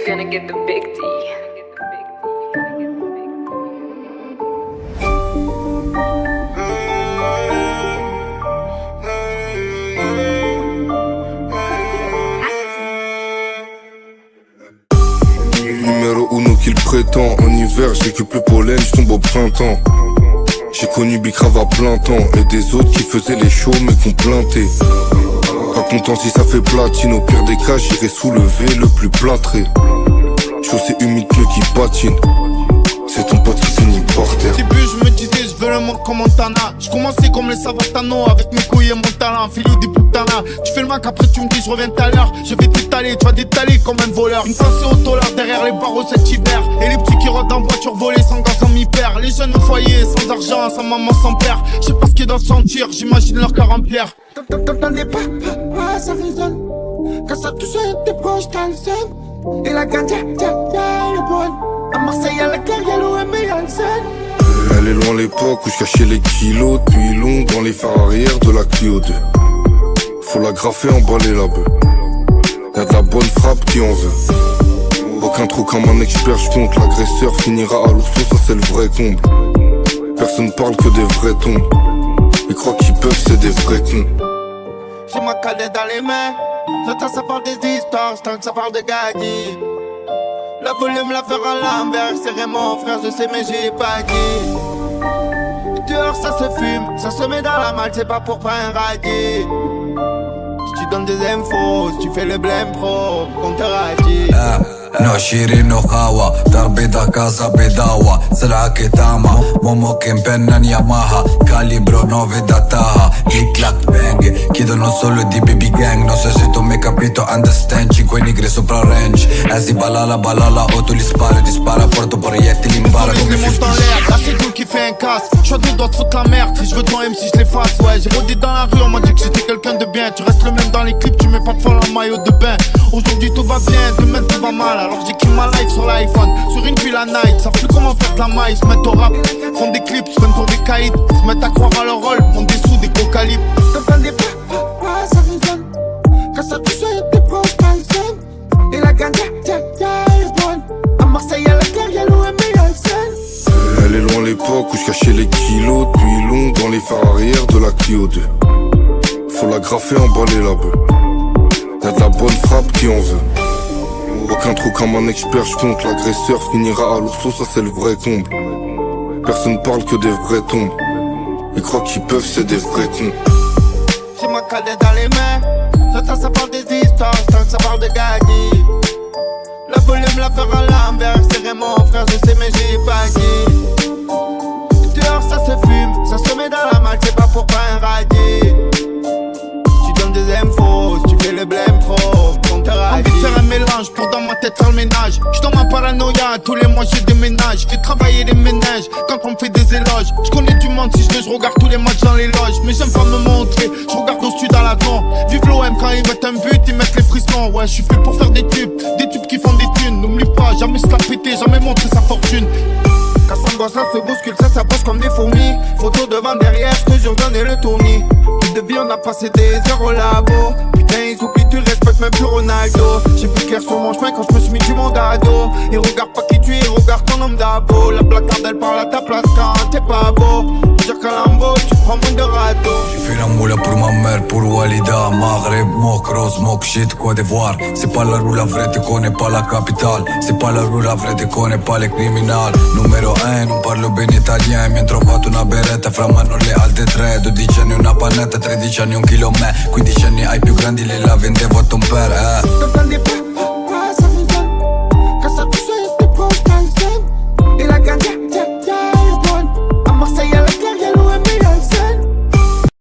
gonna get the big D. Numéro uno qu'il prétend. En hiver, je récupère le pollen, je tombe au printemps. J'ai connu Bicrave à plein temps. Et des autres qui faisaient les shows mais qu'on planté. Pas content si ça fait platine. Au pire des cas, j'irai soulever le plus plâtré. Chaussée humide, pneus qui patinent. C'est ton pote qui finit par terre. Au début je me disais je veux le monde comme Montana. Je commençais comme les Savatano avec mes couilles et mon talent. Filou des putanas. Tu fais le mec après tu me dis je reviens tout à l'heure. Je vais t'étaler, tu vas détaler comme un voleur. Une pensée au dollar derrière les barreaux cet hiver. Et les petits qui rodent en voiture volée sans gaz, sans mi-père. Les jeunes au foyer sans argent, sans maman, sans père. Je sais pas ce qu'ils doivent sentir, j'imagine leur cœur en pierre. T'entendais pas, ça résonne. Quand ça touche tes proches dans le seum. Et la ganja, elle est bonne. À Marseille y'a la claire, y'a l'OM et y'a le seul. Elle est loin l'époque où je cachais les kilos. Depuis long dans les phares arrière de la Clio 2. Faut la graffer, emballer la bœuf. Y'a de la bonne frappe qui en veut. Aucun trou comme un expert, je compte. L'agresseur finira à l'ourson, ça c'est le vrai comble. Personne parle que des vrais tombes. Ils croient qu'ils peuvent, c'est des vrais cons. J'ai ma cadette dans les mains. J'entends ça parle des histoires, j'entends que ça parle de gagner. Le volume la faire à l'envers, c'est mon frère, je sais mais j'ai pas dit. Dehors ça se fume, ça se met dans la malle, c'est pas pour pas un radis. Si tu donnes des infos, si tu fais le blême pro, on te radis. ناشرين وخاوة ضربي دا كازا بداوة سرعة كتامة مومو كمبنن ياماها calibro 9 dataha click clack bang chiedono solo di baby gang non so se tu mi hai capito understand 5 nigre sopra range si balala o tu li spari ti spara porto proiettili impara come 50 là c'est tout qui fait un casse. J'suis deux doigts de foutre la merde. Si je veux ton M si je l'efface. Ouais j'ai rodé dans la rue on m'a dit que j'étais quelqu'un de bien. Tu restes le même dans les clips, tu mets pas de fond en maillot de bain. Aujourd'hui tout va bien, demain tout va mal. Alors j'écris ma life sur l'iPhone. Sur une file à night, savent plus comment faire de la maille. Se mettent au rap, font des clips, se prennent pour des caïds. Se mettent à croire à leur rôle, font des sous, des gros calibres. T'entendais pas, ça résonne. Quand ça touche tes proches dans le seum. Et la ganja, elle est bonne. À Marseille y'a la claire, y'a l'OM et y'a le seul. Elle est loin l'époque où je cachais les kilos. Depuis long dans les phares arrière de la Clio 2. Faut la graffer, emballer la bœuf. Y'a de la bonne frappe qui en veut. Aucun trou comme un expert, je compte. L'agresseur finira à l'ourson, ça c'est le vrai comble. Personne parle que des vrais tombes. Ils croient qu'ils peuvent, c'est des vrais cons. J'ai ma cadette dans les mains. J'entends ça parle des histoires, j'entends que ça parle de gagner. Le volume la faire à l'envers, c'est mon frère, je sais mais j'ai pas dit. Dehors ça se fume, ça se met dans la malle, c'est pas pour pas un radis. Si tu donnes des infos, si tu fais le blême pro, on te radis. Envie de faire un mélange pour dans ma tête faire le ménage. J'suis dans ma paranoïa, tous les mois j'ai déménage. J'fais travailler les ménages quand on me fait des éloges. J'connais du monde si je regarde tous les matchs dans les loges. Mais j'aime pas me montrer, j'regarde au sud à la con. Vive l'OM quand ils mettent un but, ils mettent les frissons. Ouais j'suis fait pour faire des tubes qui font des thunes. N'oublie pas, jamais se la péter, jamais montrer sa fortune. Quand ça gosse, ça se bouscule, ça bosse comme des fourmis. Photo devant, derrière, j'te jure donner le tournis. Toute de vie, on a passé des heures au labo. Putain, ils oublient, tu respectes même plus Ronaldo. J'ai plus clair sur mon chemin quand je me suis mis du monde à dos. Et regarde pas qui tu es, regarde ton homme d'abo. La placarde, elle parle à ta place quand t'es pas beau. Dire qu'à Lambo, tu prends moins de râteau. J'ai fait la moula pour ma mère, pour Walida. Maghreb, Mokro, Smoke Shit, Côte d'Ivoire. C'est pas la rue la vraie, tu connais pas la capitale. C'est pas la rue la vraie, tu connais pas les criminali. Numero 1, non parlo bene italiano. Mi han trovato una beretta, fra mano le alte 3. 12 anni una pannetta, 13 anni un chilo me. 15 anni ai più grandi, le la vendevo a ton père, T'entendais pas,